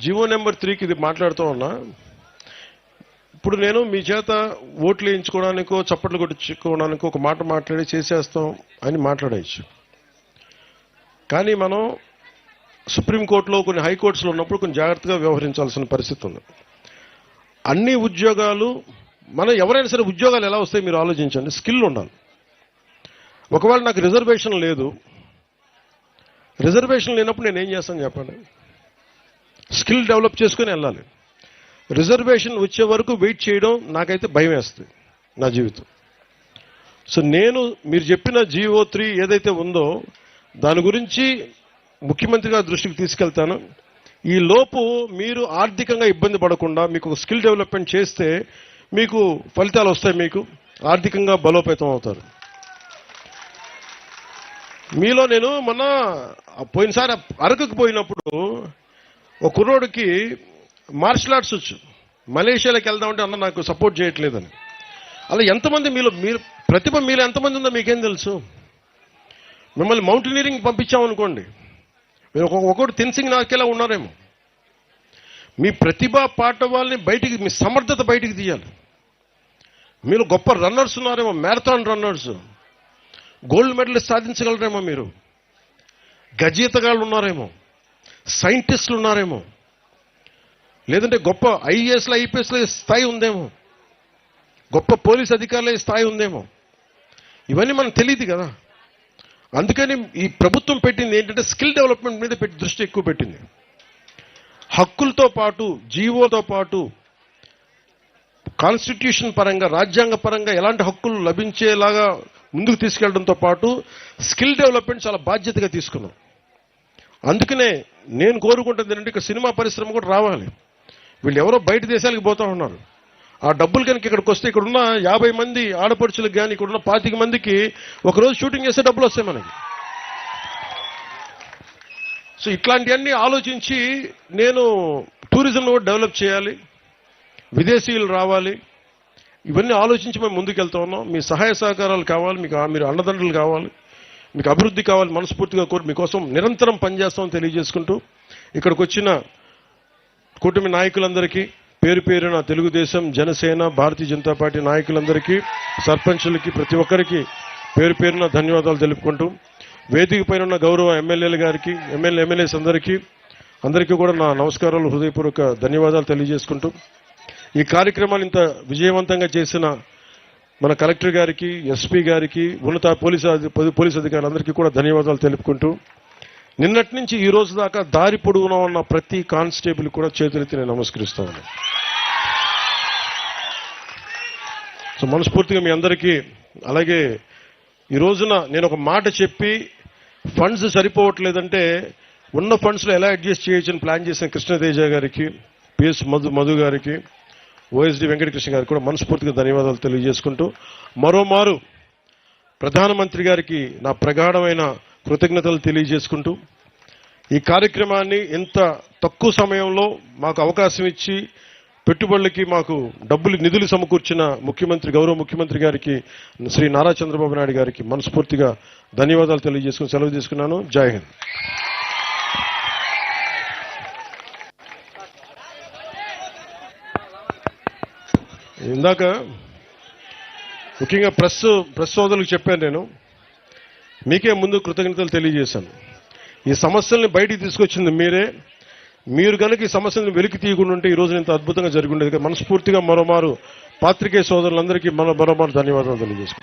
GO number 3కి ఇది మాట్లాడుతూ ఉన్నా. ఇప్పుడు నేను మీ చేత ఓట్లు వేయించుకోవడానికో చప్పట్లు కొట్టించుకోవడానికో ఒక మాట మాట్లాడి చేసేస్తాం అని మాట్లాడవచ్చు. కానీ మనం సుప్రీంకోర్టులో కొన్ని హైకోర్టులో ఉన్నప్పుడు కొన్ని జాగ్రత్తగా వ్యవహరించాల్సిన పరిస్థితి ఉంది. అన్ని ఉద్యోగాలు మనం ఎవరైనా సరే ఉద్యోగాలు ఎలా వస్తాయి మీరు ఆలోచించండి. స్కిల్ ఉండాలి. ఒకవేళ నాకు రిజర్వేషన్ లేదు, రిజర్వేషన్ లేనప్పుడు నేను ఏం చేస్తాను చెప్పండి? స్కిల్ డెవలప్ చేసుకుని వెళ్ళాలి. రిజర్వేషన్ వచ్చే వరకు వెయిట్ చేయడం నాకైతే భయం వేస్తుంది నా జీవితం. సో నేను మీరు చెప్పిన జీవో 3 ఏదైతే ఉందో దాని గురించి ముఖ్యమంత్రి గారి దృష్టికి తీసుకెళ్తాను. ఈ లోపు మీరు ఆర్థికంగా ఇబ్బంది పడకుండా మీకు స్కిల్ డెవలప్మెంట్ చేస్తే మీకు ఫలితాలు వస్తాయి, మీకు ఆర్థికంగా బలోపేతం అవుతారు. మీలో నేను మొన్న పోయినసారి అరకుకు పోయినప్పుడు ఒక కుర్రోడికి మార్షల్ ఆర్ట్స్ వచ్చు, మలేషియాలోకి వెళ్దామంటే అన్న నాకు సపోర్ట్ చేయట్లేదని. అలా ఎంతమంది మీరు ప్రతిభ మీలో ఎంతమంది ఉందో మీకేం తెలుసు? మిమ్మల్ని మౌంటైనీరింగ్ పంపించామనుకోండి, మీరు ఒకటి తెన్సింగ్ నాకేలా ఉన్నారేమో. మీ ప్రతిభ పాఠవాల్ని బయటికి, మీ సమర్థత బయటికి తీయాలి. మీరు గొప్ప రన్నర్స్ ఉన్నారేమో, మ్యారథాన్ రన్నర్స్, గోల్డ్ మెడల్ సాధించగలరేమో, మీరు గజీతగాళ్ళు ఉన్నారేమో, సైంటిస్టులు ఉన్నారేమో, లేదంటే గొప్ప ఐఏఎస్ల ఐపీఎస్ల స్థాయి ఉందేమో, గొప్ప పోలీస్ అధికారుల స్థాయి ఉందేమో. ఇవన్నీ మనకు తెలియదు కదా. అందుకని ఈ ప్రభుత్వం పెట్టింది ఏంటంటే స్కిల్ డెవలప్మెంట్ మీద దృష్టి ఎక్కువ పెట్టింది. హక్కులతో పాటు, జీవోతో పాటు, కాన్స్టిట్యూషన్ పరంగా, రాజ్యాంగ పరంగా ఎలాంటి హక్కులు లభించేలాగా ముందుకు తీసుకెళ్లడంతో పాటు స్కిల్ డెవలప్మెంట్ చాలా బాధ్యతగా తీసుకున్నాం. అందుకనే నేను కోరుకుంటుంది ఏంటంటే ఇక్కడ సినిమా పరిశ్రమ కూడా రావాలి. వీళ్ళు ఎవరో బయట దేశాలకు పోతా ఉన్నారు. ఆ డబ్బులు కనుక ఇక్కడికి వస్తే ఇక్కడున్న 50 మంది ఆడపడుచులకు కానీ ఇక్కడున్న 25 మందికి ఒకరోజు షూటింగ్ చేస్తే డబ్బులు వస్తాయి మనకి. సో ఇట్లాంటివన్నీ ఆలోచించి నేను టూరిజం కూడా డెవలప్ చేయాలి, విదేశీయులు రావాలి, ఇవన్నీ ఆలోచించి మేము ముందుకెళ్తా ఉన్నాం. మీ సహాయ సహకారాలు కావాలి, మీరు అండదండలు కావాలి, మీకు అభివృద్ధి కావాలి. మనస్ఫూర్తిగా కోరి మీకోసం నిరంతరం పనిచేస్తామని తెలియజేసుకుంటూ ఇక్కడికి వచ్చిన కూటమి నాయకులందరికీ పేరు పేరున తెలుగుదేశం, జనసేన, భారతీయ జనతా పార్టీ నాయకులందరికీ, సర్పంచులకి, ప్రతి ఒక్కరికి పేరు పేరున ధన్యవాదాలు తెలుపుకుంటూ వేదిక పైన ఉన్న గౌరవ ఎమ్మెల్యేల గారికి, ఎమ్మెల్యేస్ అందరికీ కూడా నా నమస్కారాలు, హృదయపూర్వక ధన్యవాదాలు తెలియజేసుకుంటూ ఈ కార్యక్రమాన్ని ఇంత విజయవంతంగా చేసిన మన కలెక్టర్ గారికి, ఎస్పీ గారికి, ఉన్నత పోలీస్ అధికారులందరికీ కూడా ధన్యవాదాలు తెలుపుకుంటూ నిన్నటి నుంచి ఈ రోజు దాకా దారి పొడవునా ఉన్న ప్రతి కానిస్టేబుల్ కూడా చేతులెత్తి నేను నమస్కరిస్తా ఉన్నాను. సో మనస్ఫూర్తిగా మీ అందరికీ, అలాగే ఈ రోజున నేను ఒక మాట చెప్పి ఫండ్స్ సరిపోవట్లేదంటే ఉన్న ఫండ్స్లో ఎలా అడ్జస్ట్ చేయొచ్చని ప్లాన్ చేసిన కృష్ణతేజ గారికి, పిఎస్ మధు గారికి, ఓఎస్డి వెంకటకృష్ణ గారికి కూడా మనస్ఫూర్తిగా ధన్యవాదాలు తెలియజేసుకుంటూ మరోమారు ప్రధానమంత్రి గారికి నా ప్రగాఢమైన కృతజ్ఞతలు తెలియజేసుకుంటూ ఈ కార్యక్రమాన్ని ఇంత తక్కువ సమయంలో మాకు అవకాశం ఇచ్చి పెట్టుబడులకి మాకు నిధులు సమకూర్చిన గౌరవ ముఖ్యమంత్రి గారికి, శ్రీ నారా చంద్రబాబు నాయుడు గారికి మనస్ఫూర్తిగా ధన్యవాదాలు తెలియజేసుకుని సెలవు తీసుకున్నాను. జై హింద్. ఇందాక ముఖ్యంగా ప్రెస్ సోదరులకు చెప్పాను, నేను మీకే ముందు కృతజ్ఞతలు తెలియజేశాను. ఈ సమస్యల్ని బయటికి తీసుకొచ్చింది మీరే. మీరు కనుక ఈ సమస్యలను వెలికి తీయకుండా ఉంటే ఈ రోజు ఇంత అద్భుతంగా జరిగి ఉండేది. మనస్ఫూర్తిగా మరోమారు పాత్రికేయ సోదరులందరికీ మరోమారు ధన్యవాదాలు తెలియజేసుకుంటాను.